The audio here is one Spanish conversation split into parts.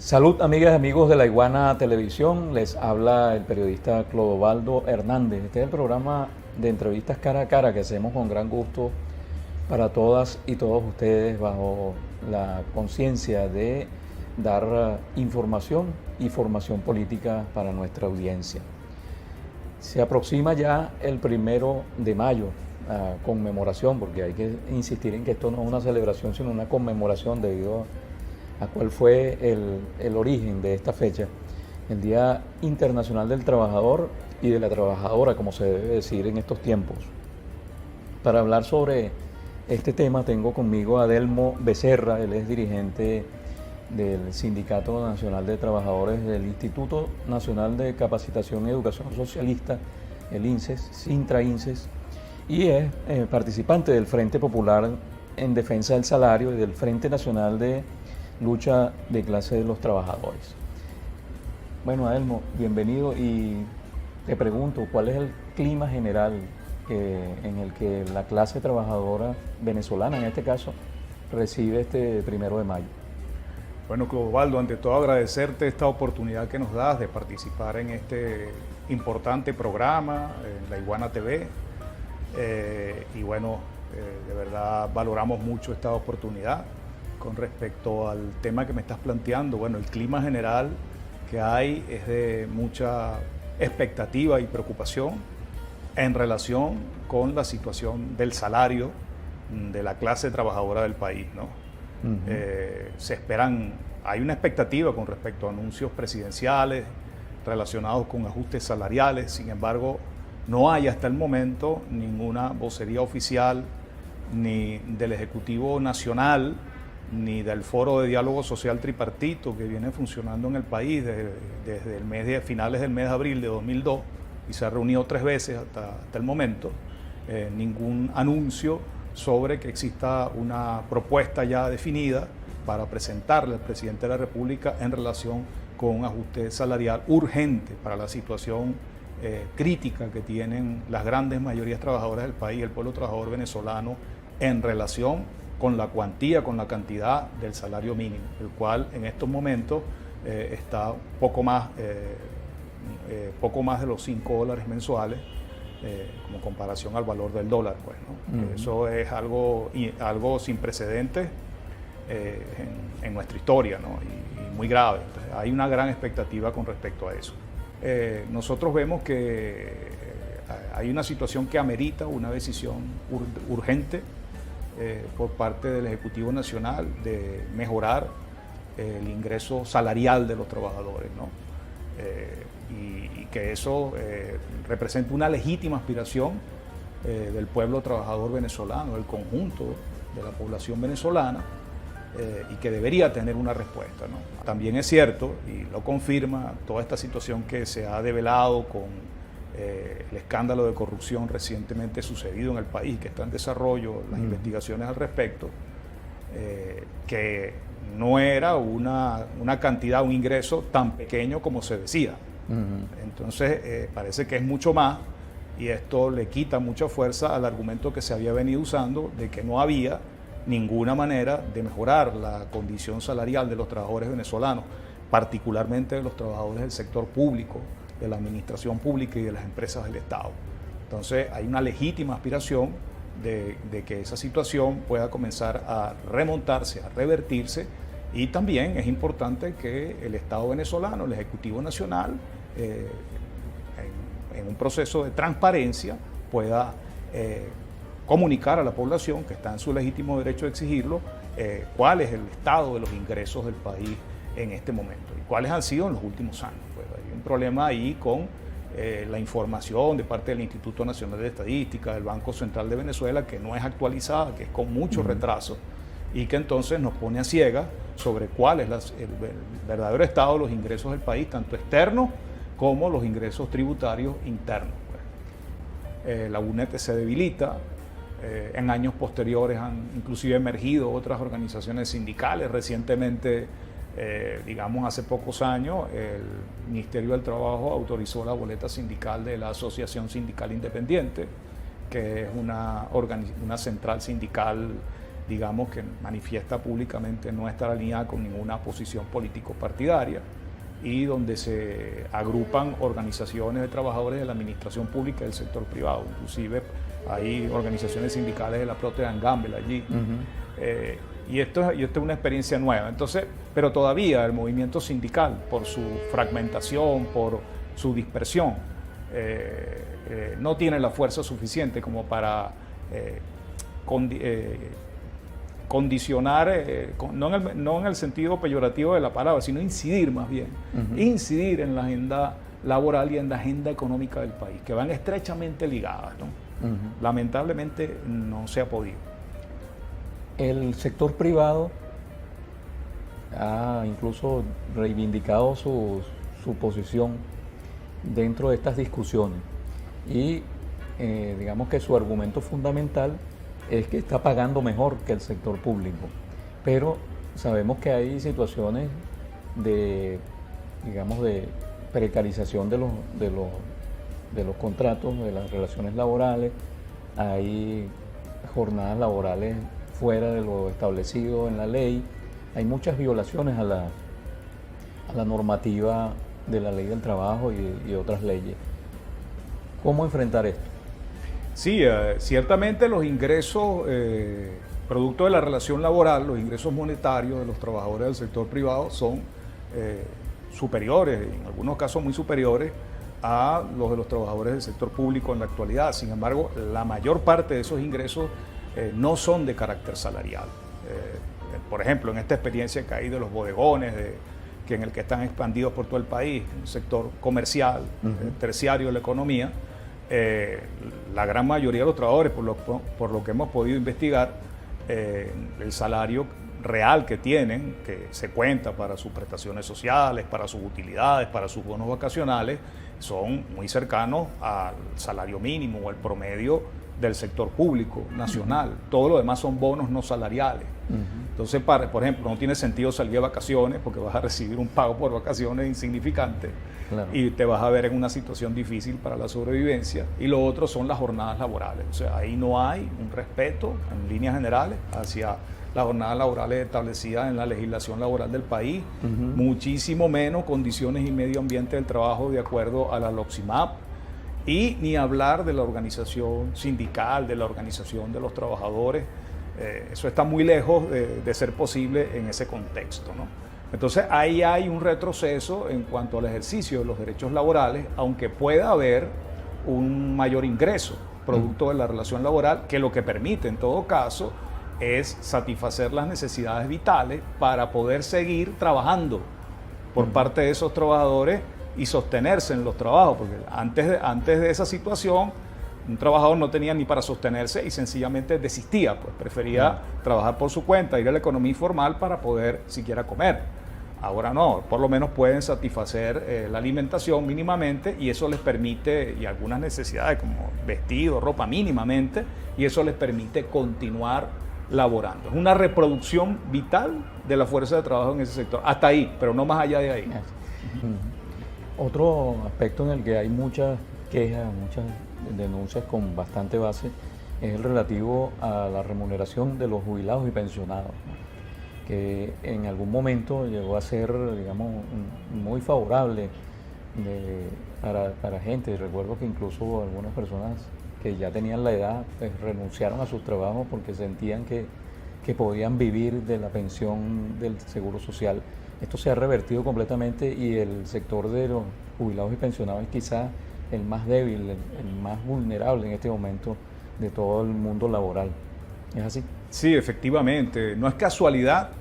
Salud, amigas y amigos de La Iguana Televisión. Les habla el periodista Clodovaldo Hernández. Este es el programa de entrevistas cara a cara que hacemos con gran gusto para todas y todos ustedes, bajo la conciencia de dar información y formación política para nuestra audiencia. Se aproxima ya el 1 de mayo, conmemoración, porque hay que insistir en que esto no es una celebración, sino una conmemoración debido a cuál fue el origen de esta fecha, el Día Internacional del Trabajador y de la Trabajadora, como se debe decir en estos tiempos. Para hablar sobre este tema tengo conmigo a Adelmo Becerra. Él es dirigente del Sindicato Nacional de Trabajadores del Instituto Nacional de Capacitación y Educación Socialista, el INSES, Sintra-INSES, y es participante del Frente Popular en Defensa del Salario y del Frente Nacional de Lucha de Clase de los Trabajadores. Bueno, Adelmo, bienvenido, y te pregunto, ¿cuál es el clima general en el que la clase trabajadora venezolana, en este caso, recibe este 1 de mayo? Bueno, Clodovaldo, ante todo agradecerte esta oportunidad que nos das de participar en este importante programa en La Iguana TV. Y bueno, de verdad valoramos mucho esta oportunidad. Con respecto al tema que me estás planteando, bueno, el clima general que hay es de mucha expectativa y preocupación en relación con la situación del salario de la clase trabajadora del país, ¿no? Hay una expectativa con respecto a anuncios presidenciales relacionados con ajustes salariales. Sin embargo, no hay hasta el momento ninguna vocería oficial ni del Ejecutivo Nacional ni del Foro de Diálogo Social Tripartito que viene funcionando en el país desde finales del mes de abril de 2002 y se ha reunido 3 veces hasta el momento. Ningún anuncio sobre que exista una propuesta ya definida para presentarle al presidente de la República en relación con un ajuste salarial urgente para la situación crítica que tienen las grandes mayorías trabajadoras del país, el pueblo trabajador venezolano, en relación con la cuantía, con la cantidad del salario mínimo, el cual en estos momentos está poco más de los $5 mensuales, como comparación al valor del dólar, pues, ¿no? Eso es algo sin precedentes en nuestra historia, ¿no? y muy grave. Entonces, hay una gran expectativa con respecto a eso. Nosotros vemos que hay una situación que amerita una decisión urgente por parte del Ejecutivo Nacional de mejorar el ingreso salarial de los trabajadores, ¿no? Y que eso representa una legítima aspiración del pueblo trabajador venezolano, del conjunto de la población venezolana, y que debería tener una respuesta, ¿no? También es cierto, y lo confirma toda esta situación que se ha develado con el escándalo de corrupción recientemente sucedido en el país, que está en desarrollo las investigaciones al respecto, que no era una cantidad, un ingreso tan pequeño como se decía. Entonces parece que es mucho más, y esto le quita mucha fuerza al argumento que se había venido usando de que no había ninguna manera de mejorar la condición salarial de los trabajadores venezolanos, particularmente de los trabajadores del sector público, de la administración pública y de las empresas del Estado. Entonces hay una legítima aspiración de que esa situación pueda comenzar a remontarse, a revertirse, y también es importante que el Estado venezolano, el Ejecutivo Nacional, en un proceso de transparencia pueda comunicar a la población, que está en su legítimo derecho de exigirlo, cuál es el estado de los ingresos del país en este momento y cuáles han sido en los últimos años. Pues hay un problema ahí con la información de parte del Instituto Nacional de Estadística, del Banco Central de Venezuela, que no es actualizada, que es con mucho retraso, y que entonces nos pone a ciegas sobre cuál es el verdadero estado de los ingresos del país, tanto externos como los ingresos tributarios internos. Pues. La UNET se debilita. En años posteriores han inclusive emergido otras organizaciones sindicales. Recientemente, digamos hace pocos años, el Ministerio del Trabajo autorizó la boleta sindical de la Asociación Sindical Independiente, que es una central sindical digamos que manifiesta públicamente no estar alineada con ninguna posición político-partidaria, y donde se agrupan organizaciones de trabajadores de la administración pública y del sector privado. Inclusive hay organizaciones sindicales de la Procter & Gamble allí. Y esto es una experiencia nueva. Entonces, pero todavía el movimiento sindical, por su fragmentación, por su dispersión, no tiene la fuerza suficiente como para condicionar, no en el sentido peyorativo de la palabra, sino incidir más bien, incidir en la agenda laboral y en la agenda económica del país, que van estrechamente ligadas, ¿no? Lamentablemente no se ha podido. El sector privado ha incluso reivindicado su posición dentro de estas discusiones y digamos que su argumento fundamental es que está pagando mejor que el sector público, pero sabemos que hay situaciones de, digamos, de precarización de los contratos, de las relaciones laborales, hay jornadas laborales fuera de lo establecido en la ley, hay muchas violaciones a la normativa de la ley del trabajo y otras leyes. ¿Cómo enfrentar esto? Sí, ciertamente los ingresos, producto de la relación laboral, los ingresos monetarios de los trabajadores del sector privado son superiores, en algunos casos muy superiores, a los de los trabajadores del sector público en la actualidad. Sin embargo, la mayor parte de esos ingresos no son de carácter salarial. Por ejemplo, en esta experiencia que hay de los bodegones, en el que están expandidos por todo el país, el sector comercial, terciario de la economía, la gran mayoría de los trabajadores, por lo que hemos podido investigar, el salario real que tienen, que se cuenta para sus prestaciones sociales, para sus utilidades, para sus bonos vacacionales, son muy cercanos al salario mínimo o al promedio del sector público nacional. Todo lo demás son bonos no salariales. Entonces, por ejemplo, no tiene sentido salir de vacaciones porque vas a recibir un pago por vacaciones insignificante, claro, y te vas a ver en una situación difícil para la sobrevivencia. Y lo otro son las jornadas laborales. O sea, ahí no hay un respeto en líneas generales hacia las jornadas laborales establecidas en la legislación laboral del país, muchísimo menos condiciones y medio ambiente del trabajo de acuerdo a la LOCSIMAP, y ni hablar de la organización sindical, de la organización de los trabajadores. Eso está muy lejos de ser posible en ese contexto, ¿no? Entonces ahí hay un retroceso en cuanto al ejercicio de los derechos laborales, aunque pueda haber un mayor ingreso producto de la relación laboral, que lo que permite en todo caso es satisfacer las necesidades vitales para poder seguir trabajando por parte de esos trabajadores y sostenerse en los trabajos, porque antes de esa situación un trabajador no tenía ni para sostenerse y sencillamente desistía, pues prefería trabajar por su cuenta, ir a la economía informal para poder siquiera comer. Ahora no, por lo menos pueden satisfacer la alimentación mínimamente, y eso les permite, y algunas necesidades como vestido, ropa mínimamente, y eso les permite continuar laborando. Es una reproducción vital de la fuerza de trabajo en ese sector, hasta ahí, pero no más allá de ahí. Otro aspecto en el que hay muchas quejas, muchas denuncias con bastante base, es el relativo a la remuneración de los jubilados y pensionados, ¿no? Que en algún momento llegó a ser, digamos, muy favorable para gente. Recuerdo que incluso algunas personas que ya tenían la edad, pues, renunciaron a sus trabajos porque sentían que podían vivir de la pensión del Seguro Social. Esto se ha revertido completamente y el sector de los jubilados y pensionados es quizás el más débil, el más vulnerable en este momento de todo el mundo laboral. ¿Es así? Sí, efectivamente. No es casualidad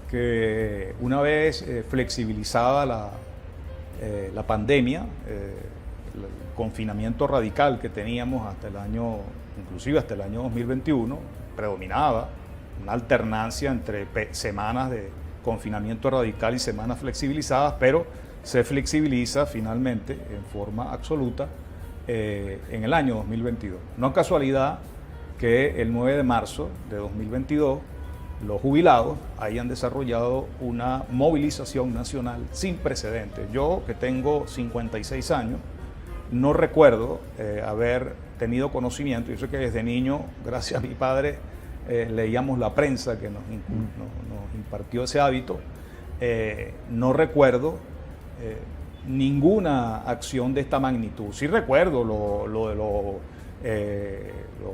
que una vez flexibilizada la pandemia, el confinamiento radical que teníamos inclusive hasta el año 2021, predominaba una alternancia entre semanas de confinamiento radical y semanas flexibilizadas, pero se flexibiliza finalmente en forma absoluta en el año 2022. No es casualidad que el 9 de marzo de 2022 los jubilados hayan desarrollado una movilización nacional sin precedentes. Yo, que tengo 56 años, no recuerdo haber tenido conocimiento. Yo sé que desde niño, gracias a mi padre, leíamos la prensa que nos impartió ese hábito. No recuerdo ninguna acción de esta magnitud. Sí recuerdo lo de los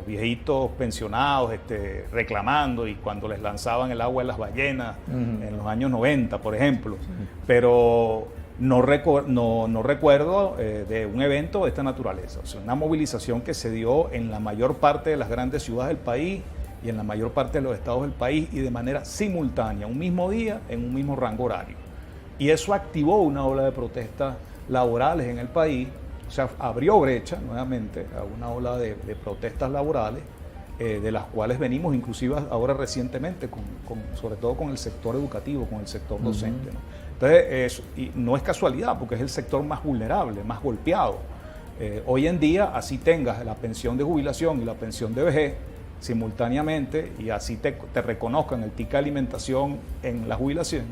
viejitos pensionados reclamando, y cuando les lanzaban el agua de las ballenas en los años 90, por ejemplo. Pero no recuerdo de un evento de esta naturaleza. O sea, una movilización que se dio en la mayor parte de las grandes ciudades del país y en la mayor parte de los estados del país, y de manera simultánea, un mismo día, en un mismo rango horario. Y eso activó una ola de protestas laborales en el país. O sea, abrió brecha nuevamente a una ola de protestas laborales, de las cuales venimos inclusive ahora recientemente, sobre todo con el sector educativo, con el sector docente, ¿no? Entonces, y no es casualidad, porque es el sector más vulnerable, más golpeado. Hoy en día, así tengas la pensión de jubilación y la pensión de vejez simultáneamente, y así te reconozcan el ticket de alimentación en la jubilación,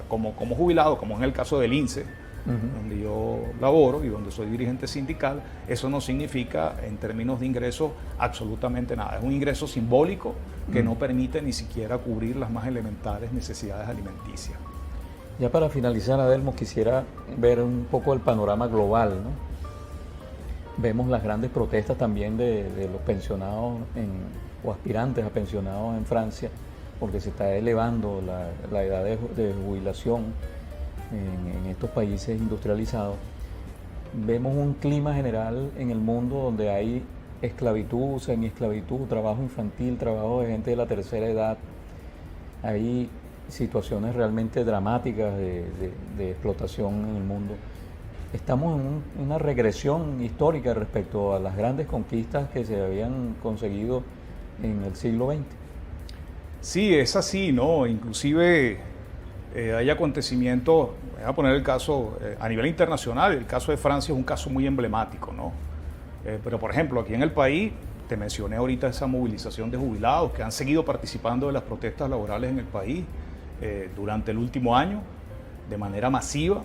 como jubilado, como en el caso del INSE, donde yo laboro y donde soy dirigente sindical, eso no significa en términos de ingresos absolutamente nada. Es un ingreso simbólico que no permite ni siquiera cubrir las más elementales necesidades alimenticias. Ya para finalizar, Adelmo, quisiera ver un poco el panorama global, ¿no? Vemos las grandes protestas también de los pensionados o aspirantes a pensionados en Francia, porque se está elevando la edad de jubilación en estos países industrializados. Vemos un clima general en el mundo donde hay esclavitud, semiesclavitud, trabajo infantil, trabajo de gente de la tercera edad. Hay situaciones realmente dramáticas de explotación en el mundo. Estamos en una regresión histórica respecto a las grandes conquistas que se habían conseguido en el siglo XX. Sí, es así, ¿no? Inclusive hay acontecimientos, voy a poner el caso a nivel internacional, el caso de Francia es un caso muy emblemático, ¿no? Pero por ejemplo, aquí en el país, te mencioné ahorita esa movilización de jubilados que han seguido participando de las protestas laborales en el país durante el último año de manera masiva.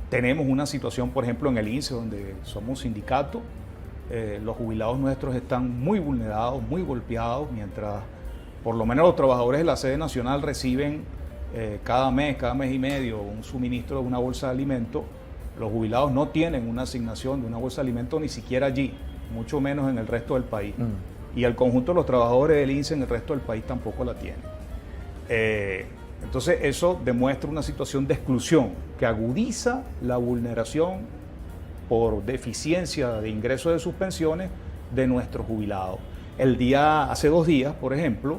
Tenemos una situación, por ejemplo, en el INSE, donde somos sindicato. Los jubilados nuestros están muy vulnerados, muy golpeados, mientras por lo menos los trabajadores de la sede nacional reciben cada mes y medio un suministro de una bolsa de alimentos. Los jubilados no tienen una asignación de una bolsa de alimentos ni siquiera allí, mucho menos en el resto del país. Y el conjunto de los trabajadores del INSE en el resto del país tampoco la tienen. Entonces eso demuestra una situación de exclusión que agudiza la vulneración por deficiencia de ingresos de sus pensiones de nuestros jubilados. Hace 2 días, por ejemplo,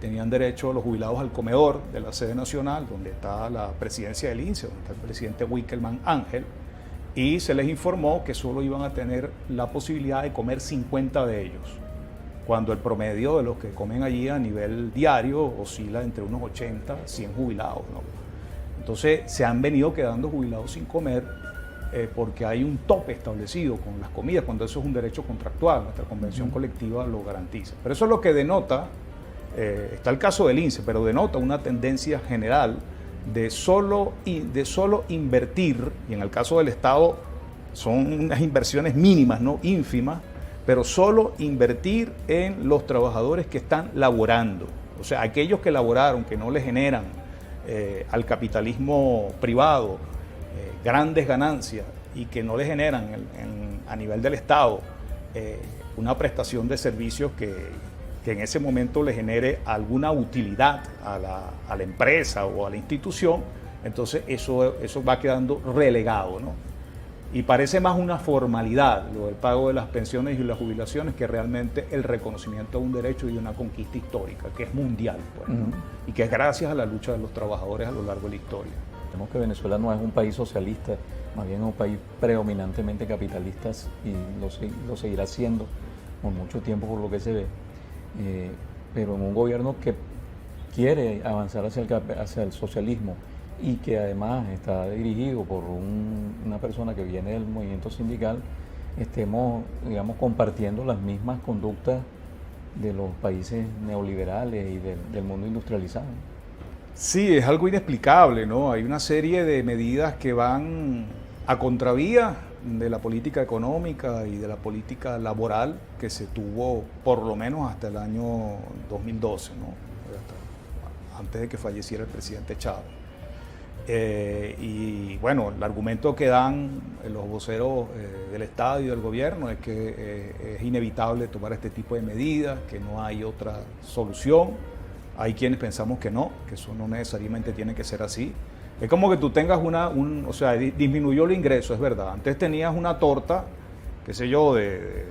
tenían derecho los jubilados al comedor de la sede nacional, donde está la presidencia del INSE, donde está el presidente Wickelmann Ángel, y se les informó que solo iban a tener la posibilidad de comer 50 de ellos, cuando el promedio de los que comen allí a nivel diario oscila entre unos 80 a 100 jubilados, ¿no? Entonces se han venido quedando jubilados sin comer porque hay un tope establecido con las comidas, cuando eso es un derecho contractual, nuestra convención colectiva lo garantiza. Pero eso es lo que denota, está el caso del INSE, pero denota una tendencia general de solo invertir, y en el caso del Estado son unas inversiones mínimas, ¿no? Ínfimas, pero solo invertir en los trabajadores que están laborando. O sea, aquellos que laboraron, que no le generan al capitalismo privado grandes ganancias y que no le generan a nivel del Estado una prestación de servicios que en ese momento le genere alguna utilidad a la empresa o a la institución, entonces eso va quedando relegado, ¿no? Y parece más una formalidad lo del pago de las pensiones y las jubilaciones que realmente el reconocimiento de un derecho y de una conquista histórica, que es mundial, pues, ¿no? Y que es gracias a la lucha de los trabajadores a lo largo de la historia. Vemos que Venezuela no es un país socialista, más bien es un país predominantemente capitalista y lo seguirá siendo por mucho tiempo por lo que se ve, pero en un gobierno que quiere avanzar hacia el socialismo y que además está dirigido por una persona que viene del movimiento sindical, estemos, digamos, compartiendo las mismas conductas de los países neoliberales y del mundo industrializado. Sí, es algo inexplicable, ¿no? Hay una serie de medidas que van a contravía de la política económica y de la política laboral que se tuvo por lo menos hasta el año 2012, ¿no? Antes de que falleciera el presidente Chávez. Y bueno, el argumento que dan los voceros del Estado y del gobierno es que es inevitable tomar este tipo de medidas, que no hay otra solución. Hay quienes pensamos que no, que eso no necesariamente tiene que ser así. Es como que tú tengas o sea, disminuyó el ingreso, es verdad. Antes tenías una torta, qué sé yo, de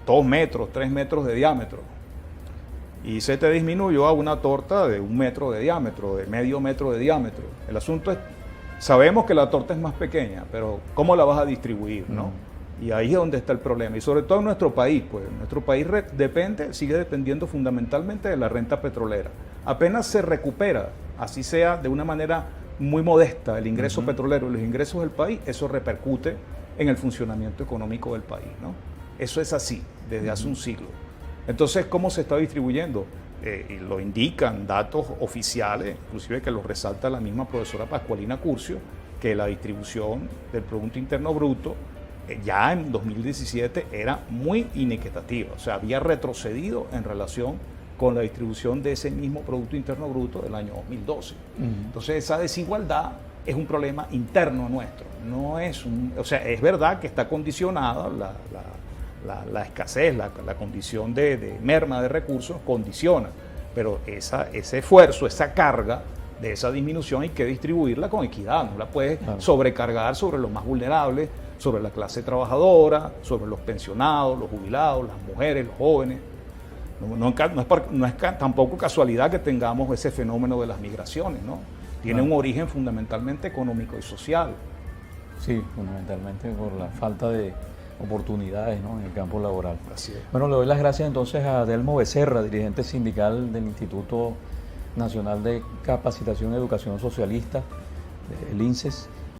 2 metros, 3 metros de diámetro. Y se te disminuyó a una torta de 1 metro de diámetro, de medio metro de diámetro. El asunto es, sabemos que la torta es más pequeña, pero ¿cómo la vas a distribuir, no? Y ahí es donde está el problema. Y sobre todo en nuestro país, pues nuestro país sigue dependiendo fundamentalmente de la renta petrolera. Apenas se recupera, así sea de una manera muy modesta, el ingreso petrolero y los ingresos del país, eso repercute en el funcionamiento económico del país, ¿no? Eso es así, desde hace un siglo. Entonces, ¿cómo se está distribuyendo? Y lo indican datos oficiales, inclusive que lo resalta la misma profesora Pascualina Curcio, que la distribución del Producto Interno Bruto ya en 2017 era muy inequitativa, o sea, había retrocedido en relación con la distribución de ese mismo Producto Interno Bruto del año 2012. Entonces, esa desigualdad es un problema interno nuestro, no es o sea, es verdad que está condicionada la escasez, la condición de merma de recursos condiciona, pero ese esfuerzo, esa carga de esa disminución hay que distribuirla con equidad, no la puedes sobrecargar sobre los más vulnerables, sobre la clase trabajadora, sobre los pensionados, los jubilados, las mujeres, los jóvenes. No es tampoco casualidad que tengamos ese fenómeno de las migraciones, ¿no? Tiene un origen fundamentalmente económico y social. Sí, fundamentalmente por la falta de oportunidades, ¿no?, en el campo laboral. Así es. Bueno, le doy las gracias entonces a Delmo Becerra, dirigente sindical del Instituto Nacional de Capacitación y Educación Socialista, el INSES,